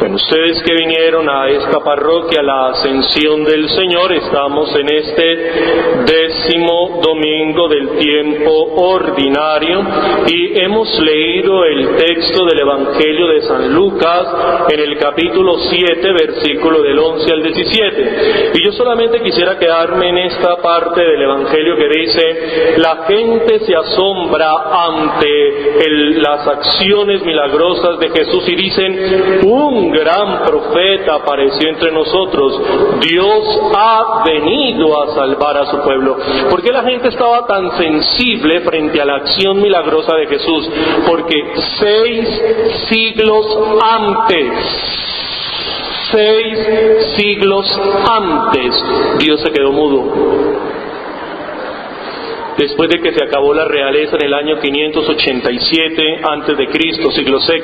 Bueno, ustedes que vinieron a esta parroquia, la Ascensión del Señor, estamos en este 10º domingo del tiempo ordinario y hemos leído el texto del Evangelio de San Lucas en el capítulo 7, versículo del 11 al 17. Y yo solamente quisiera quedarme en esta parte del Evangelio que dice: la gente se asombra ante las acciones milagrosas de Jesús y dicen: un gran profeta apareció entre nosotros, Dios ha venido a salvar a su pueblo. ¿Por qué la gente estaba tan sensible frente a la acción milagrosa de Jesús? Porque 6 siglos antes, Dios se quedó mudo. Después de que se acabó la realeza en el año 587 antes de Cristo, siglo VI,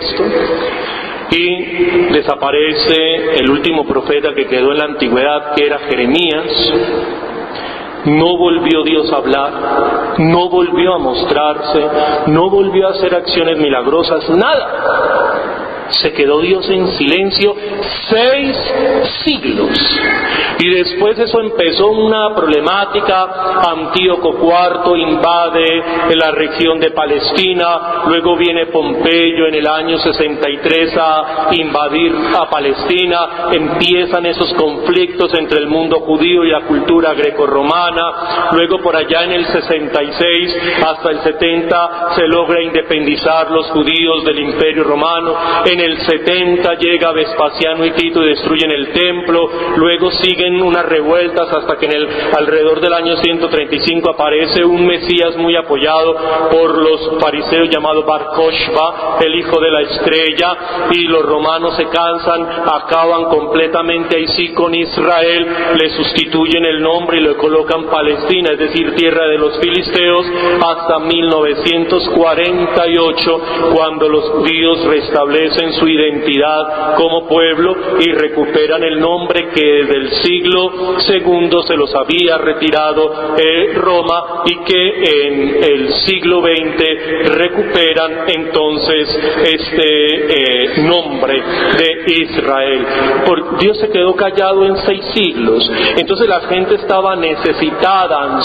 y desaparece el último profeta que quedó en la antigüedad, que era Jeremías. No volvió Dios a hablar, no volvió a mostrarse, no volvió a hacer acciones milagrosas, nada. Se quedó Dios en silencio 6 siglos. Y después eso empezó una problemática. Antíoco IV invade la región de Palestina, luego viene Pompeyo en el año 63 a invadir a Palestina, empiezan esos conflictos entre el mundo judío y la cultura grecorromana, luego por allá en el 66 hasta el 70 se logra independizar los judíos del Imperio Romano, en el 70 llega Vespasiano y Tito y destruyen el templo, luego siguen unas revueltas hasta que alrededor del año 135 aparece un Mesías muy apoyado por los fariseos llamado Bar Kokhba, el hijo de la estrella, y los romanos se cansan, acaban completamente ahí sí con Israel, le sustituyen el nombre y le colocan Palestina, es decir, tierra de los filisteos, hasta 1948, cuando los judíos restablecen su identidad como pueblo y recuperan el nombre que desde el siglo II se los había retirado Roma, y que en el siglo XX recuperan entonces este nombre de Israel. Dios se quedó callado en 6 siglos. Entonces la gente estaba necesitada,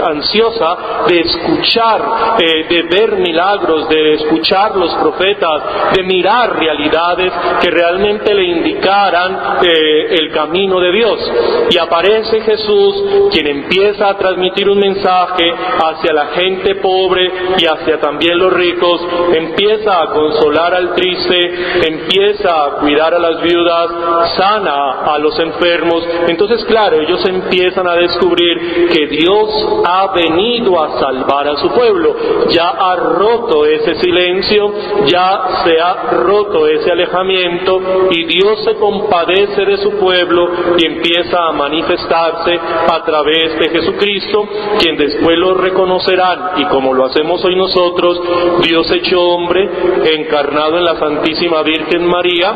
ansiosa de escuchar, de ver milagros, de escuchar los profetas, de mirar realidades que realmente le indicaran el camino de Dios. Y aparece Jesús, quien empieza a transmitir un mensaje hacia la gente pobre y hacia también los ricos, empieza a consolar al triste, empieza a cuidar a las viudas, sana a los enfermos. Entonces, claro, ellos empiezan a descubrir que Dios ha venido a salvar a su pueblo. Ya ha roto ese silencio, ya se ha roto ese alejamiento, y Dios se compadece de su pueblo y empieza a manifestarse a través de Jesucristo, quien después lo reconocerán, y como lo hacemos hoy nosotros, Dios hecho hombre, encarnado en la Santísima Virgen María,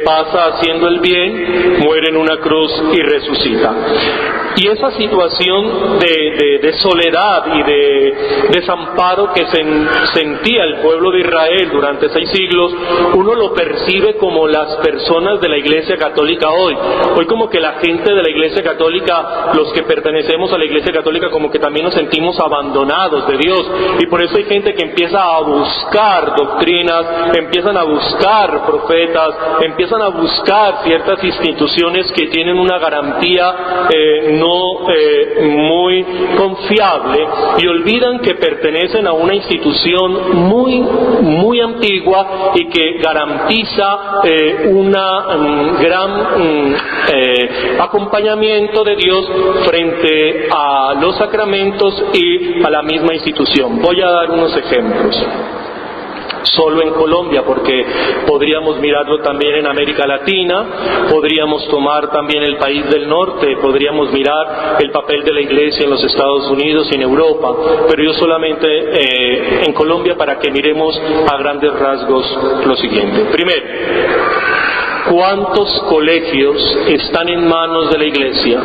pasa haciendo el bien, muere en una cruz y resucita. Y esa situación de soledad y de desamparo que sentía el pueblo de Israel durante 6 siglos, uno lo percibe como las personas de la Iglesia Católica hoy. Hoy como que la gente de la Iglesia Católica, los que pertenecemos a la Iglesia Católica, como que también nos sentimos abandonados de Dios, y por eso hay gente que empieza a buscar doctrinas, empiezan a buscar profetas, empiezan a buscar ciertas instituciones que tienen una garantía muy confiable, y olvidan que pertenecen a una institución muy antigua y que garantiza una gran acompañamiento de Dios frente a los sacramentos y a la misma institución. Voy a dar unos ejemplos. Solo en Colombia, porque podríamos mirarlo también en América Latina, podríamos tomar también el país del norte, podríamos mirar el papel de la Iglesia en los Estados Unidos y en Europa, pero yo solamente en Colombia, para que miremos a grandes rasgos lo siguiente. Primero, ¿cuántos colegios están en manos de la Iglesia?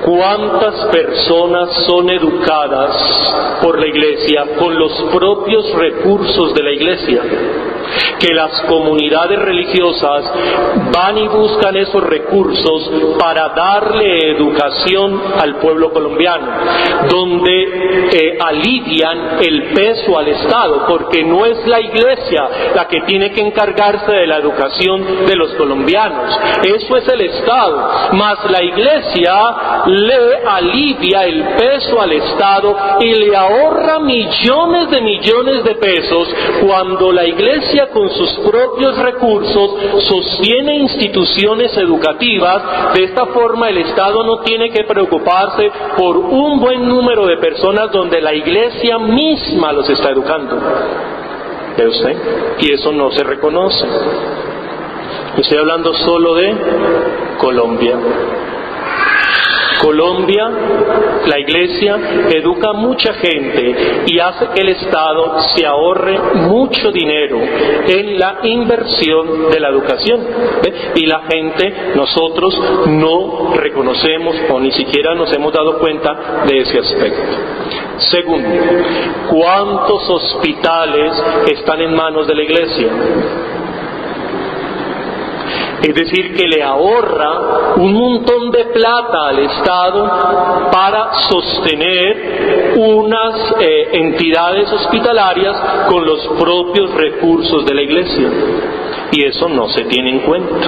¿Cuántas personas son educadas por la Iglesia con los propios recursos de la Iglesia? Que las comunidades religiosas van y buscan esos recursos para darle educación al pueblo colombiano, donde alivian el peso al Estado, porque no es la Iglesia la que tiene que encargarse de la educación de los colombianos, eso es el Estado, mas la Iglesia le alivia el peso al Estado y le ahorra millones de pesos cuando la Iglesia con sus propios recursos sostiene instituciones educativas. De esta forma el Estado no tiene que preocuparse por un buen número de personas donde la Iglesia misma los está educando. ¿Ve usted? Y eso no se reconoce. Estoy hablando solo de Colombia. Colombia, la Iglesia educa a mucha gente y hace que el Estado se ahorre mucho dinero en la inversión de la educación. ¿Ve? Y la gente, nosotros no reconocemos o ni siquiera nos hemos dado cuenta de ese aspecto. Segundo, ¿cuántos hospitales están en manos de la Iglesia? Es decir, que le ahorra un montón de plata al Estado para sostener unas entidades hospitalarias con los propios recursos de la Iglesia. Y eso no se tiene en cuenta.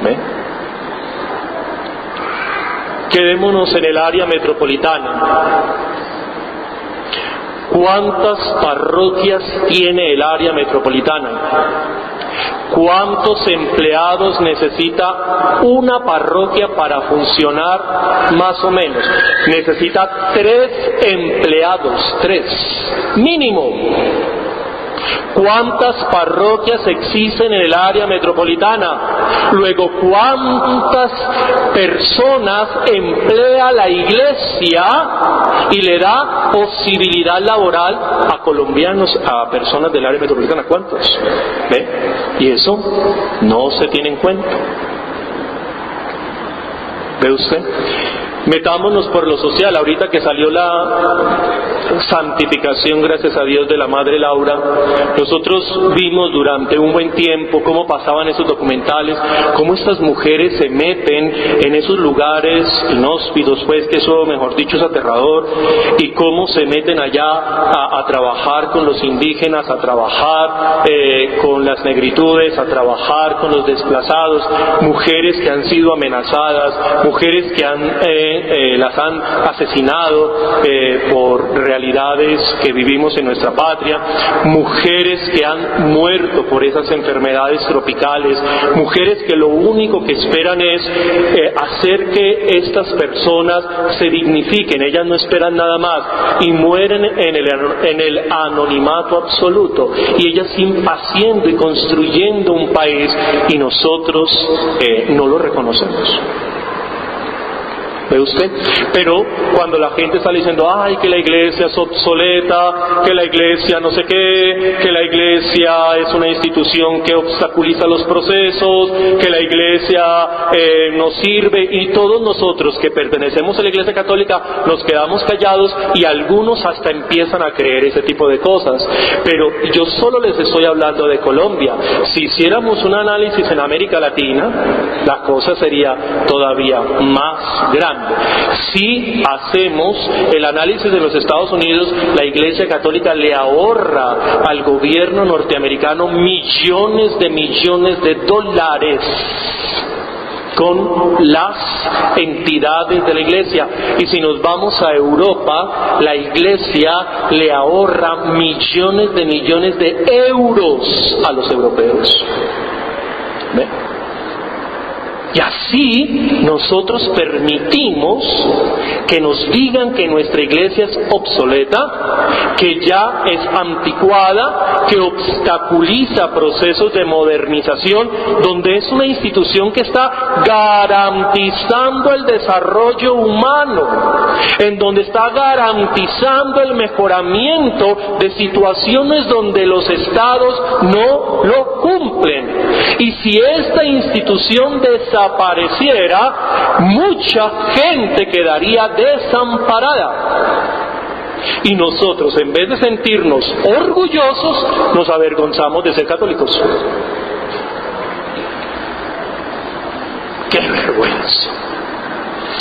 ¿Ve? Quedémonos en el área metropolitana. ¿Cuántas parroquias tiene el área metropolitana? ¿Cuántos empleados necesita una parroquia para funcionar más o menos? Necesita 3 empleados, 3, mínimo. ¿Cuántas parroquias existen en el área metropolitana? Luego, ¿cuántas personas emplea la Iglesia y le da posibilidad laboral a colombianos, a personas del área metropolitana? ¿Cuántos? ¿Ve? Y eso no se tiene en cuenta. ¿Ve usted? Metámonos por lo social. Ahorita que salió la santificación, gracias a Dios, de la Madre Laura, nosotros vimos durante un buen tiempo cómo pasaban esos documentales, cómo estas mujeres se meten en esos lugares inhóspitos, pues que eso, mejor dicho, es aterrador, y cómo se meten allá a trabajar con los indígenas, a trabajar con las negritudes, a trabajar con los desplazados, mujeres que han sido amenazadas, mujeres que las han asesinado por realidades que vivimos en nuestra patria, mujeres que han muerto por esas enfermedades tropicales, mujeres que lo único que esperan es hacer que estas personas se dignifiquen. Ellas no esperan nada más y mueren en el anonimato absoluto, y ellas siguen haciendo y construyendo un país y nosotros no lo reconocemos. ¿Ve usted? Pero cuando la gente está diciendo, ay, que la Iglesia es obsoleta, que la Iglesia no sé qué, que la Iglesia es una institución que obstaculiza los procesos, que la Iglesia no sirve, y todos nosotros que pertenecemos a la Iglesia Católica nos quedamos callados, y algunos hasta empiezan a creer ese tipo de cosas. Pero yo solo les estoy hablando de Colombia. Si hiciéramos un análisis en América Latina, la cosa sería todavía más grande. Si hacemos el análisis de los Estados Unidos, la Iglesia Católica le ahorra al gobierno norteamericano millones de dólares con las entidades de la Iglesia. Y si nos vamos a Europa, la Iglesia le ahorra millones de euros a los europeos. ¿Ve? Y así nosotros permitimos que nos digan que nuestra iglesia es obsoleta, que ya es anticuada, que obstaculiza procesos de modernización, donde es una institución que está garantizando el desarrollo humano, en donde está garantizando el mejoramiento de situaciones donde los estados no lo cumplen. Y si esta institución desapareciera, mucha gente quedaría desamparada. Y nosotros, en vez de sentirnos orgullosos, nos avergonzamos de ser católicos. ¡Qué vergüenza!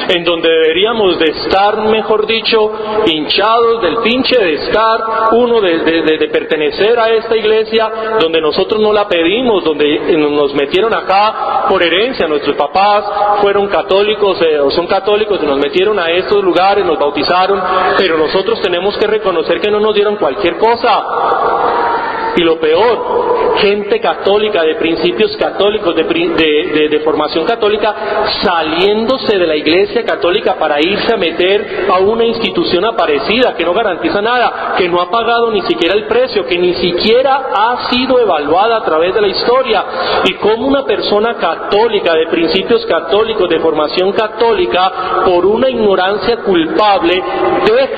En donde deberíamos de estar, mejor dicho, hinchados del pinche de estar, uno de pertenecer a esta iglesia, donde nosotros no la pedimos, donde nos metieron acá por herencia, nuestros papás fueron católicos o son católicos y nos metieron a estos lugares, nos bautizaron, pero nosotros tenemos que reconocer que no nos dieron cualquier cosa. Y lo peor, gente católica, de principios católicos, de formación católica, saliéndose de la iglesia católica para irse a meter a una institución aparecida, que no garantiza nada, que no ha pagado ni siquiera el precio, que ni siquiera ha sido evaluada a través de la historia. Y como una persona católica, de principios católicos, de formación católica, por una ignorancia culpable,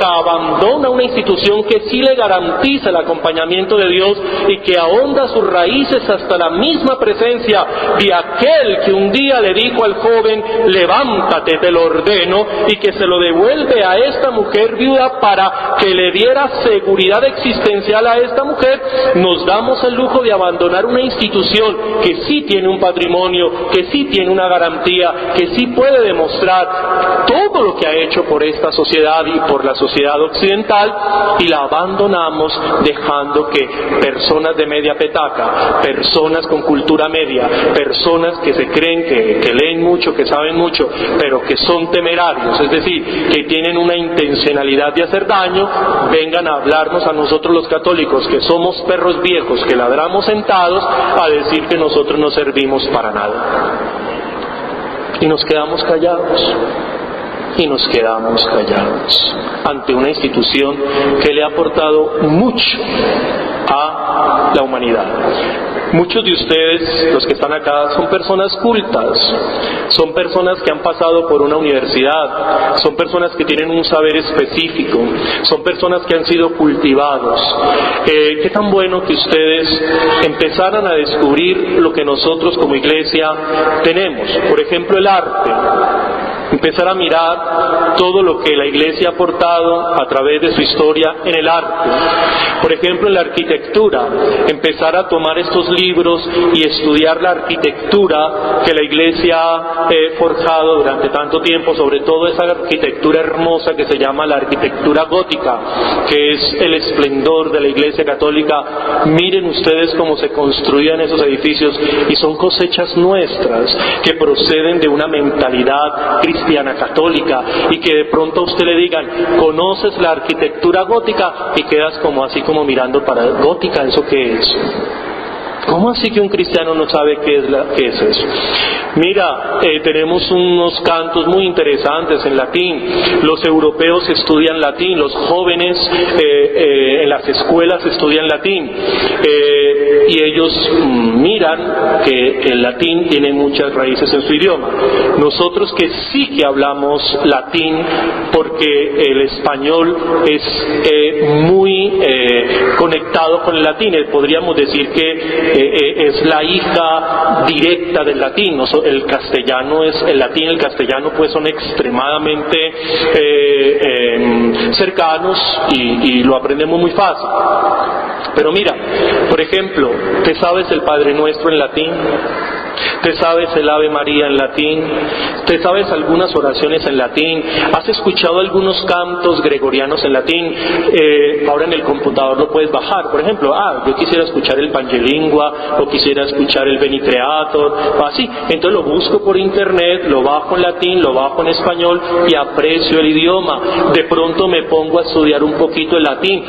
abandona una institución que sí le garantiza el acompañamiento de Dios y que ahonda sus raíces hasta la misma presencia de aquel que un día le dijo al joven: levántate, te lo ordeno, y que se lo devuelve a esta mujer viuda para que le diera seguridad existencial a esta mujer. Nos damos el lujo de abandonar una institución que sí tiene un patrimonio, que sí tiene una garantía, que sí puede demostrar todo lo que ha hecho por esta sociedad y por la sociedad occidental, y la abandonamos dejando que personas de media petaca, personas con cultura media, personas que se creen que leen mucho, que saben mucho, pero que son temerarios, es decir, que tienen una intencionalidad de hacer daño, vengan a hablarnos a nosotros los católicos, que somos perros viejos, que ladramos sentados, a decir que nosotros no servimos para nada. Y nos quedamos callados. Y nos quedamos callados ante una institución que le ha aportado mucho a la humanidad. Muchos de ustedes, los que están acá, son personas cultas, son personas que han pasado por una universidad, son personas que tienen un saber específico, son personas que han sido cultivados. Qué tan bueno que ustedes empezaran a descubrir lo que nosotros como iglesia tenemos. Por ejemplo, el arte. Empezar a mirar todo lo que la iglesia ha aportado a través de su historia en el arte. Por ejemplo, en la arquitectura, empezar a tomar estos libros y estudiar la arquitectura que la iglesia ha forjado durante tanto tiempo, sobre todo esa arquitectura hermosa que se llama la arquitectura gótica, que es el esplendor de la iglesia católica. Miren ustedes cómo se construían esos edificios, y son cosechas nuestras que proceden de una mentalidad cristiana católica, y que de pronto a usted le digan: ¿conoces la arquitectura gótica? Y quedas como así, como mirando para gótica, ¿eso qué es? ¿Cómo así que un cristiano no sabe qué es eso? Mira, tenemos unos cantos muy interesantes en latín. Los europeos estudian latín, los jóvenes en las escuelas estudian latín, y ellos miran que el latín tiene muchas raíces en su idioma. Nosotros que sí que hablamos latín, porque el español es muy conectado con el latín, podríamos decir que es la hija directa del latín. El castellano es el latín y el castellano pues son extremadamente cercanos, y lo aprendemos muy fácil. Pero mira, por ejemplo, ¿te sabes el Padre Nuestro en latín? ¿Te sabes el Ave María en latín? ¿Te sabes algunas oraciones en latín? ¿Has escuchado algunos cantos gregorianos en latín? Ahora en el computador lo puedes bajar. Por ejemplo, yo quisiera escuchar el Pangelingua, o quisiera escuchar el Veni Creator, o así. Entonces lo busco por internet, lo bajo en latín, lo bajo en español, y aprecio el idioma. De pronto me pongo a estudiar un poquito el latín.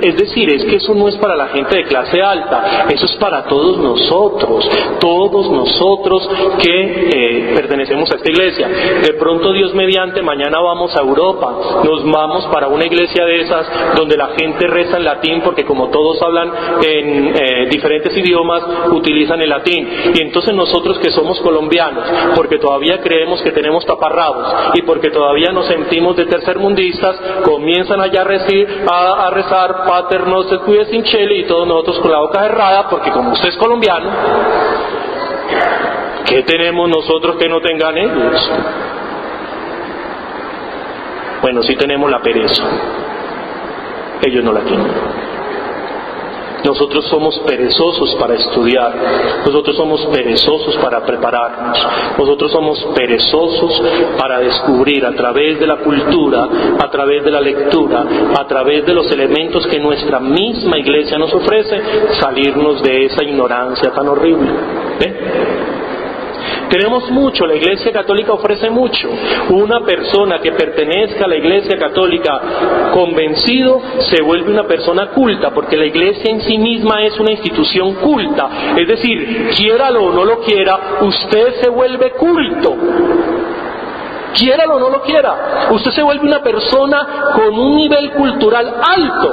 Es decir, es que eso no es para la gente de clase alta, eso es para todos nosotros. Todos nosotros nosotros que pertenecemos a esta iglesia. De pronto, Dios mediante, mañana vamos a Europa, nos vamos para una iglesia de esas donde la gente reza en latín, porque como todos hablan en diferentes idiomas, utilizan el latín. Y entonces nosotros que somos colombianos, porque todavía creemos que tenemos taparrabos y porque todavía nos sentimos de tercermundistas, comienzan allá a rezar Pater Noster qui es in cielo, y todos nosotros con la boca cerrada, porque como usted es colombiano, ¿qué tenemos nosotros que no tengan ellos? Bueno, sí tenemos la pereza, ellos no la tienen. Nosotros somos perezosos para estudiar, nosotros somos perezosos para prepararnos, nosotros somos perezosos para descubrir a través de la cultura, a través de la lectura, a través de los elementos que nuestra misma iglesia nos ofrece, salirnos de esa ignorancia tan horrible. Tenemos mucho, la Iglesia Católica ofrece mucho. Una persona que pertenezca a la Iglesia Católica convencido se vuelve una persona culta, porque la Iglesia en sí misma es una institución culta. Es decir, quiéralo o no lo quiera, usted se vuelve culto. Quiéralo o no lo quiera, usted se vuelve una persona con un nivel cultural alto.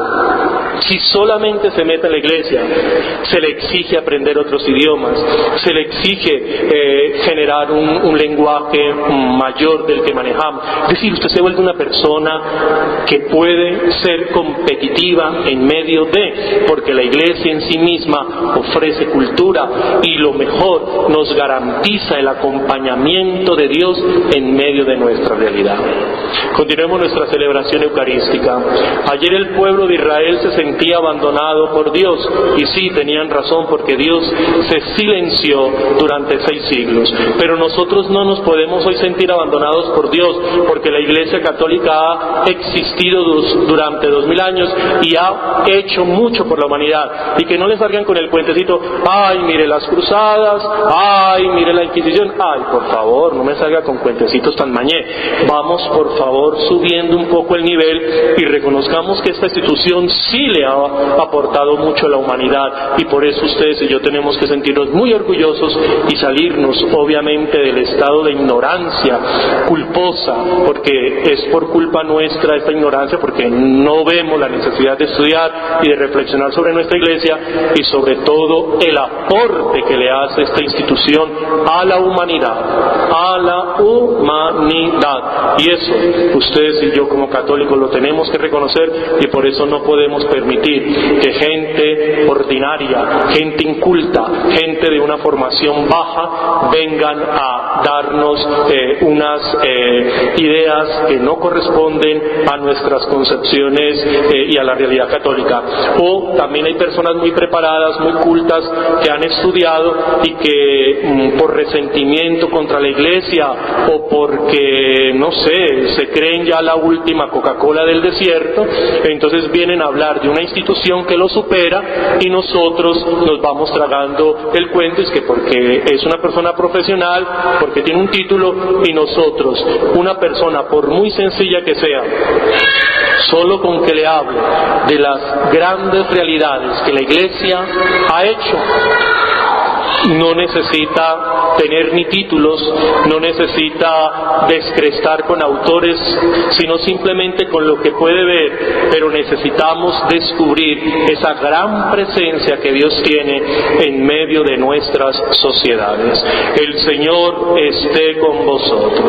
Si solamente se mete en la iglesia, se le exige aprender otros idiomas, se le exige generar un lenguaje mayor del que manejamos. Es decir, usted se vuelve una persona que puede ser competitiva en medio de, porque la iglesia en sí misma ofrece cultura y lo mejor, nos garantiza el acompañamiento de Dios en medio de nuestra realidad. Continuemos nuestra celebración eucarística. Ayer el pueblo de Israel se sentía abandonado por Dios, y sí, tenían razón, porque Dios se silenció durante 6 siglos. Pero nosotros no nos podemos hoy sentir abandonados por Dios, porque la Iglesia Católica ha existido durante 2000 años y ha hecho mucho por la humanidad. Y que no les salgan con el cuentecito, ay, mire las cruzadas, ay, mire la Inquisición. Ay, por favor, no me salga con cuentecitos tan mañé. Vamos, por favor, subiendo un poco el nivel y reconozcamos que esta institución sí le ha aportado mucho a la humanidad, y por eso ustedes y yo tenemos que sentirnos muy orgullosos y salirnos obviamente del estado de ignorancia culposa, porque es por culpa nuestra esta ignorancia, porque no vemos la necesidad de estudiar y de reflexionar sobre nuestra iglesia y sobre todo el aporte que le hace esta institución a la humanidad, y eso ustedes y yo como católicos lo tenemos que reconocer, y por eso no podemos permitir que gente ordinaria, gente inculta, gente de una formación baja vengan a darnos unas ideas que no corresponden a nuestras concepciones y a la realidad católica. O también hay personas muy preparadas, muy cultas, que han estudiado y que por resentimiento contra la iglesia o porque, no sé, se creen ya la última Coca-Cola del desierto, entonces vienen a hablar de una institución que lo supera, y nosotros nos vamos tragando el cuento, es que porque es una persona profesional, porque tiene un título, y nosotros, una persona por muy sencilla que sea, solo con que le hable de las grandes realidades que la iglesia ha hecho, no necesita tener ni títulos, no necesita descrestar con autores, sino simplemente con lo que puede ver, pero necesitamos descubrir esa gran presencia que Dios tiene en medio de nuestras sociedades. El Señor esté con vosotros.